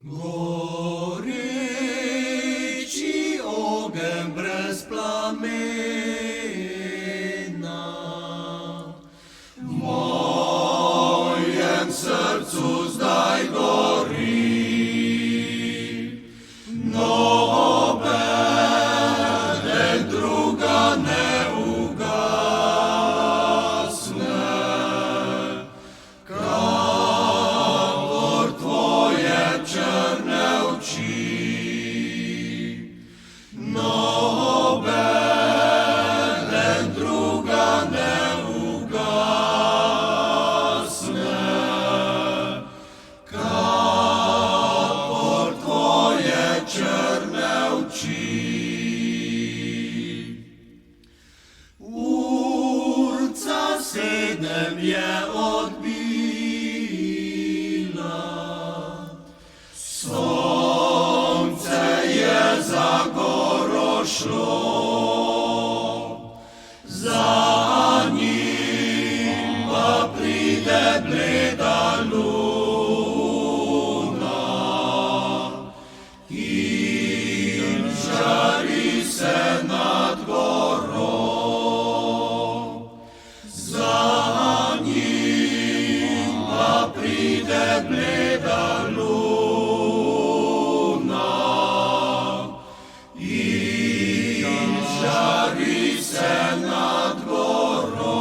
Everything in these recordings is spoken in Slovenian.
Goreći ogen brez plamena, v mojem srcu zdaj gori. Nobeden druga ne ugasne, kakor tvoje črne oči. Nobeden druga ne ugasne, kakor tvoje črne oči. Urca 7 je odbila, sonce je za goro šlo, za njim pa pride bleda luna in žari se nad goro. Za njim pa pride bleda luna in žari se nad goro.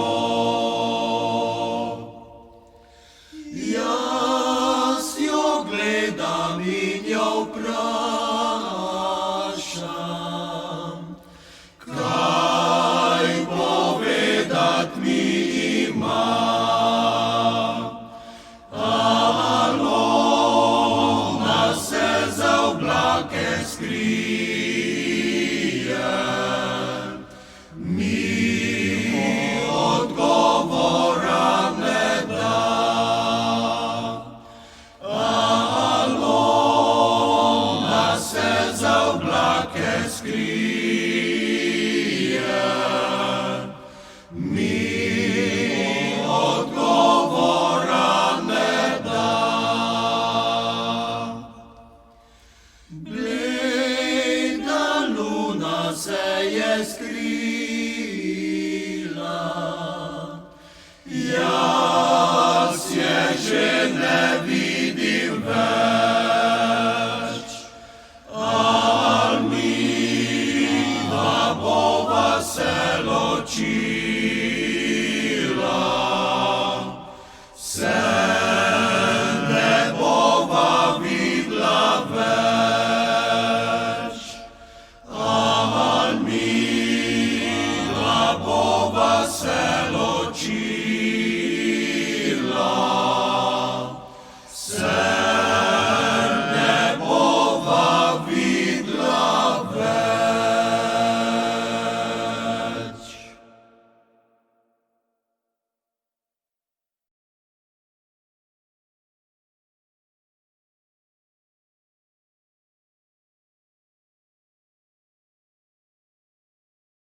Jaz jo gledam in jo vprašam, kaj povedat mi ima. Alona se za oblake skrije, mi odgovora ne da. Alona se za oblake skrije, mi odgovora ne da. Bleda luna se je skrila, jaz je že ne vidim več, al midva bova se ločila, se ne bova videla več, al midva bova se ločila.